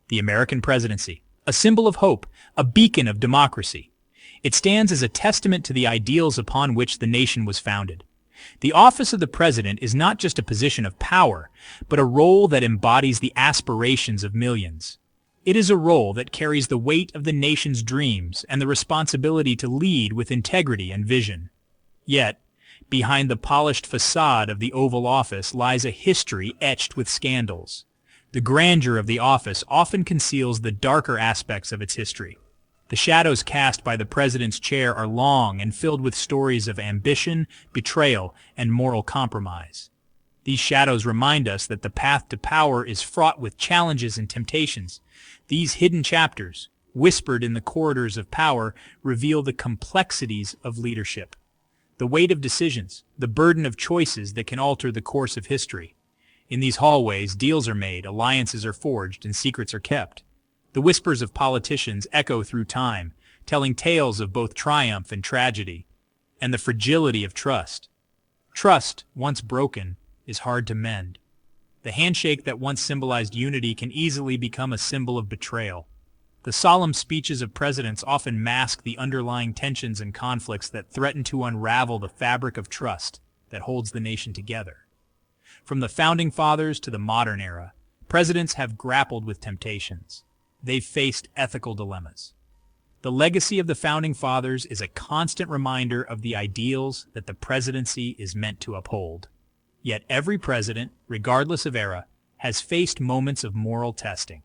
the American presidency, a symbol of hope, a beacon of democracy. It stands as a testament to the ideals upon which the nation was founded. The office of the president is not just a position of power, but a role that embodies the aspirations of millions. It is a role that carries the weight of the nation's dreams and the responsibility to lead with integrity and vision. Yet, behind the polished facade of the Oval Office lies a history etched with scandals. The grandeur of the office often conceals the darker aspects of its history. The shadows cast by the president's chair are long and filled with stories of ambition, betrayal, and moral compromise. These shadows remind us that the path to power is fraught with challenges and temptations. These hidden chapters, whispered in the corridors of power, reveal the complexities of leadership. The weight of decisions, the burden of choices that can alter the course of history. In these hallways, deals are made, alliances are forged, and secrets are kept. The whispers of politicians echo through time, telling tales of both triumph and tragedy, and the fragility of trust. Trust, once broken, is hard to mend. The handshake that once symbolized unity can easily become a symbol of betrayal. The solemn speeches of presidents often mask the underlying tensions and conflicts that threaten to unravel the fabric of trust that holds the nation together. From the Founding Fathers to the modern era, presidents have grappled with temptations. They've faced ethical dilemmas. The legacy of the Founding Fathers is a constant reminder of the ideals that the presidency is meant to uphold. Yet every president, regardless of era, has faced moments of moral testing.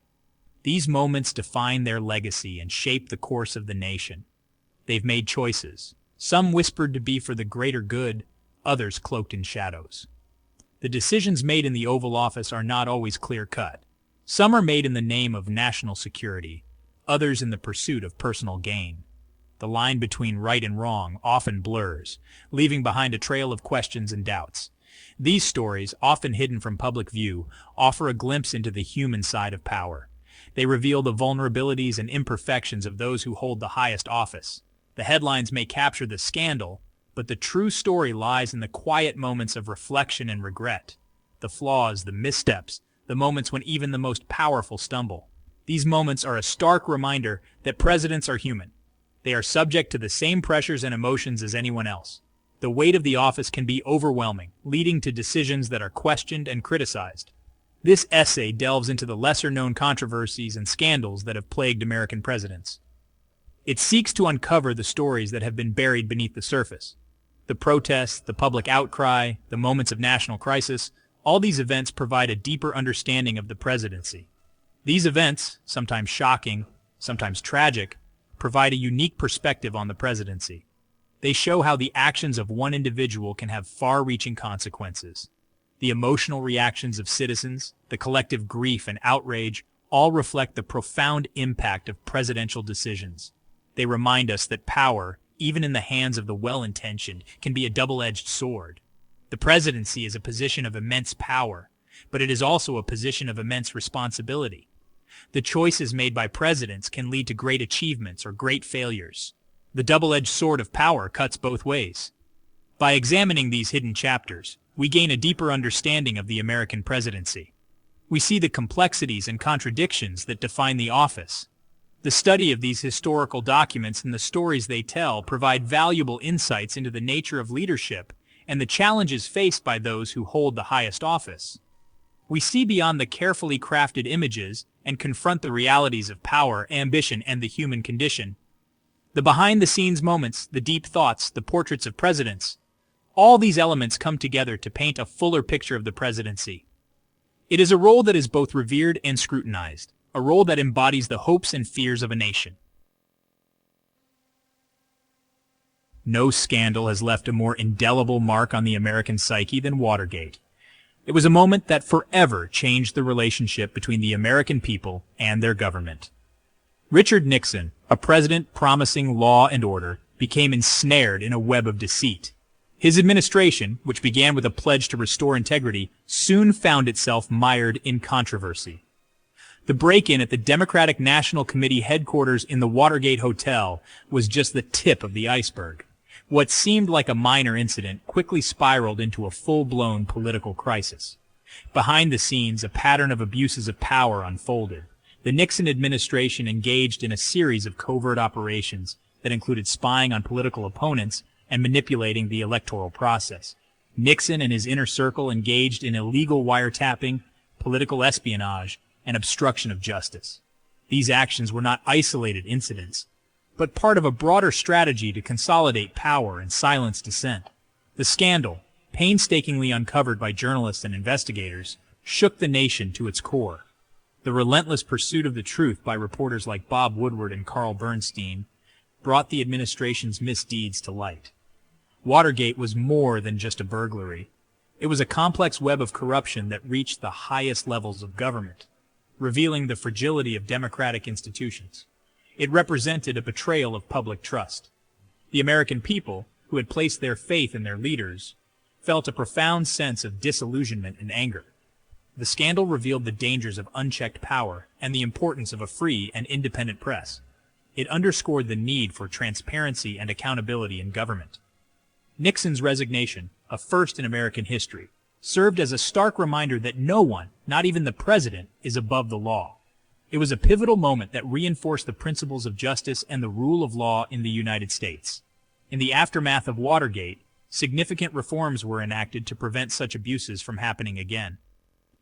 These moments define their legacy and shape the course of the nation. They've made choices, some whispered to be for the greater good, others cloaked in shadows. The decisions made in the Oval Office are not always clear-cut. Some are made in the name of national security, others in the pursuit of personal gain. The line between right and wrong often blurs, leaving behind a trail of questions and doubts. These stories, often hidden from public view, offer a glimpse into the human side of power. They reveal the vulnerabilities and imperfections of those who hold the highest office. The headlines may capture the scandal, but the true story lies in the quiet moments of reflection and regret. The flaws, the missteps, the moments when even the most powerful stumble. These moments are a stark reminder that presidents are human. They are subject to the same pressures and emotions as anyone else. The weight of the office can be overwhelming, leading to decisions that are questioned and criticized. This essay delves into the lesser-known controversies and scandals that have plagued American presidents. It seeks to uncover the stories that have been buried beneath the surface. The protests, the public outcry, the moments of national crisis, all these events provide a deeper understanding of the presidency. These events, sometimes shocking, sometimes tragic, provide a unique perspective on the presidency. They show how the actions of one individual can have far-reaching consequences. The emotional reactions of citizens, the collective grief and outrage, all reflect the profound impact of presidential decisions. They remind us that power, even in the hands of the well-intentioned, can be a double-edged sword. The presidency is a position of immense power, but it is also a position of immense responsibility. The choices made by presidents can lead to great achievements or great failures. The double-edged sword of power cuts both ways. By examining these hidden chapters, we gain a deeper understanding of the American presidency. We see the complexities and contradictions that define the office. The study of these historical documents and the stories they tell provide valuable insights into the nature of leadership and the challenges faced by those who hold the highest office. We see beyond the carefully crafted images and confront the realities of power, ambition, and the human condition. The behind-the-scenes moments, the deep thoughts, the portraits of presidents, all these elements come together to paint a fuller picture of the presidency. It is a role that is both revered and scrutinized, a role that embodies the hopes and fears of a nation. No scandal has left a more indelible mark on the American psyche than Watergate. It was a moment that forever changed the relationship between the American people and their government. Richard Nixon, a president promising law and order, became ensnared in a web of deceit. His administration, which began with a pledge to restore integrity, soon found itself mired in controversy. The break-in at the Democratic National Committee headquarters in the Watergate Hotel was just the tip of the iceberg. What seemed like a minor incident quickly spiraled into a full-blown political crisis. Behind the scenes, a pattern of abuses of power unfolded. The Nixon administration engaged in a series of covert operations that included spying on political opponents and manipulating the electoral process. Nixon and his inner circle engaged in illegal wiretapping, political espionage, and obstruction of justice. These actions were not isolated incidents, but part of a broader strategy to consolidate power and silence dissent. The scandal, painstakingly uncovered by journalists and investigators, shook the nation to its core. The relentless pursuit of the truth by reporters like Bob Woodward and Carl Bernstein brought the administration's misdeeds to light. Watergate was more than just a burglary. It was a complex web of corruption that reached the highest levels of government, revealing the fragility of democratic institutions. It represented a betrayal of public trust. The American people, who had placed their faith in their leaders, felt a profound sense of disillusionment and anger. The scandal revealed the dangers of unchecked power and the importance of a free and independent press. It underscored the need for transparency and accountability in government. Nixon's resignation, a first in American history, served as a stark reminder that no one, not even the president, is above the law. It was a pivotal moment that reinforced the principles of justice and the rule of law in the United States. In the aftermath of Watergate, significant reforms were enacted to prevent such abuses from happening again.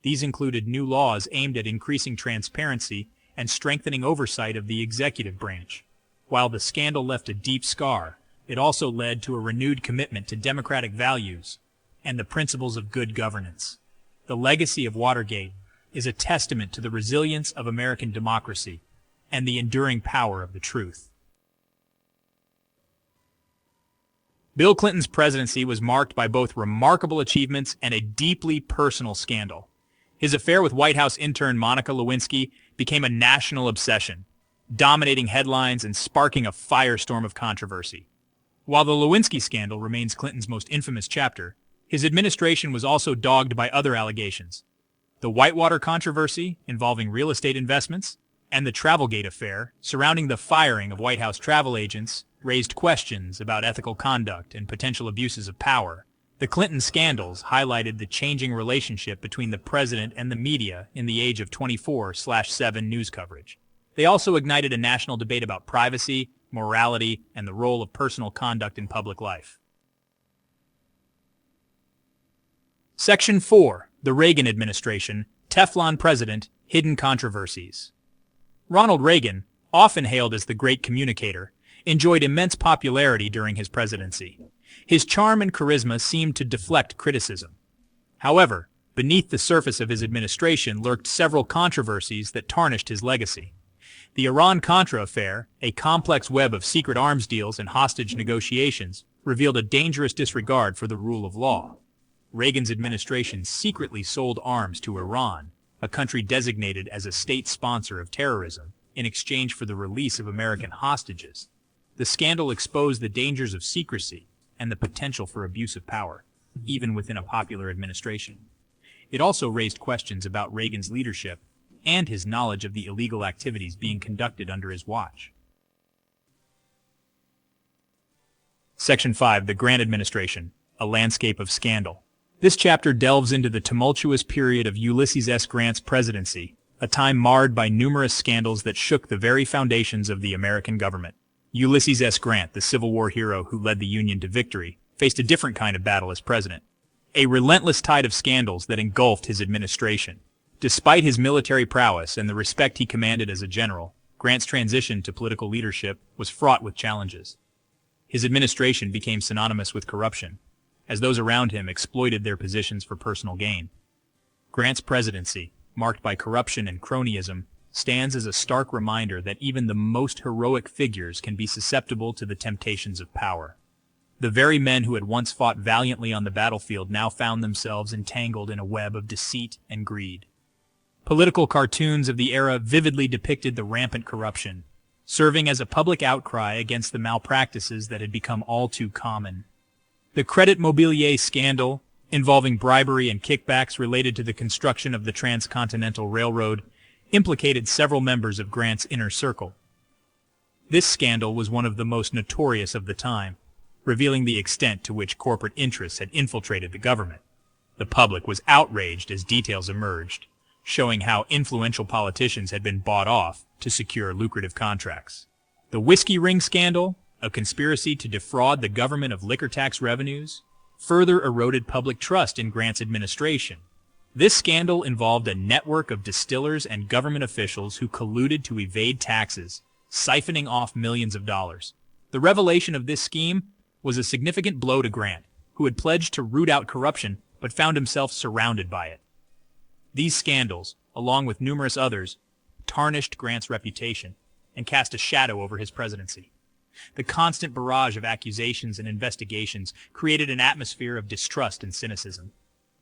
These included new laws aimed at increasing transparency and strengthening oversight of the executive branch. While the scandal left a deep scar, it also led to a renewed commitment to democratic values and the principles of good governance. The legacy of Watergate is a testament to the resilience of American democracy and the enduring power of the truth. Bill Clinton's presidency was marked by both remarkable achievements and a deeply personal scandal. His affair with White House intern Monica Lewinsky became a national obsession, dominating headlines and sparking a firestorm of controversy. While the Lewinsky scandal remains Clinton's most infamous chapter, his administration was also dogged by other allegations. The Whitewater controversy, involving real estate investments, and the Travelgate affair, surrounding the firing of White House travel agents, raised questions about ethical conduct and potential abuses of power. The Clinton scandals highlighted the changing relationship between the president and the media in the age of 24/7 news coverage. They also ignited a national debate about privacy, morality, and the role of personal conduct in public life. Section 4. The Reagan Administration, Teflon President, Hidden Controversies. Ronald Reagan, often hailed as the great communicator, enjoyed immense popularity during his presidency. His charm and charisma seemed to deflect criticism. However, beneath the surface of his administration lurked several controversies that tarnished his legacy. The Iran-Contra affair, a complex web of secret arms deals and hostage negotiations, revealed a dangerous disregard for the rule of law. Reagan's administration secretly sold arms to Iran, a country designated as a state sponsor of terrorism, in exchange for the release of American hostages. The scandal exposed the dangers of secrecy and the potential for abuse of power, even within a popular administration. It also raised questions about Reagan's leadership and his knowledge of the illegal activities being conducted under his watch. Section 5. The Grant Administration, a landscape of scandal. This chapter delves into the tumultuous period of Ulysses S. Grant's presidency, a time marred by numerous scandals that shook the very foundations of the American government. Ulysses S. Grant, the Civil War hero who led the Union to victory, faced a different kind of battle as president. A relentless tide of scandals that engulfed his administration. Despite his military prowess and the respect he commanded as a general, Grant's transition to political leadership was fraught with challenges. His administration became synonymous with corruption, as those around him exploited their positions for personal gain. Grant's presidency, marked by corruption and cronyism, stands as a stark reminder that even the most heroic figures can be susceptible to the temptations of power. The very men who had once fought valiantly on the battlefield now found themselves entangled in a web of deceit and greed. Political cartoons of the era vividly depicted the rampant corruption, serving as a public outcry against the malpractices that had become all too common. The Credit Mobilier scandal, involving bribery and kickbacks related to the construction of the Transcontinental Railroad, implicated several members of Grant's inner circle. This scandal was one of the most notorious of the time, revealing the extent to which corporate interests had infiltrated the government. The public was outraged as details emerged, showing how influential politicians had been bought off to secure lucrative contracts. The whiskey ring scandal, a conspiracy to defraud the government of liquor tax revenues, further eroded public trust in Grant's administration. This scandal involved a network of distillers and government officials who colluded to evade taxes, siphoning off millions of dollars. The revelation of this scheme was a significant blow to Grant, who had pledged to root out corruption but found himself surrounded by it. These scandals, along with numerous others, tarnished Grant's reputation and cast a shadow over his presidency. The constant barrage of accusations and investigations created an atmosphere of distrust and cynicism.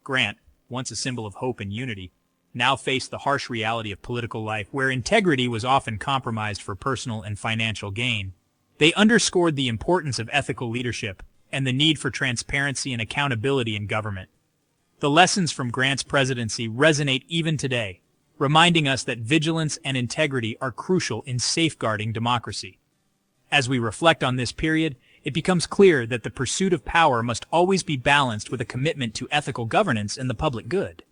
Grant, once a symbol of hope and unity, now faced the harsh reality of political life where integrity was often compromised for personal and financial gain. They underscored the importance of ethical leadership and the need for transparency and accountability in government. The lessons from Grant's presidency resonate even today, reminding us that vigilance and integrity are crucial in safeguarding democracy. As we reflect on this period, it becomes clear that the pursuit of power must always be balanced with a commitment to ethical governance and the public good.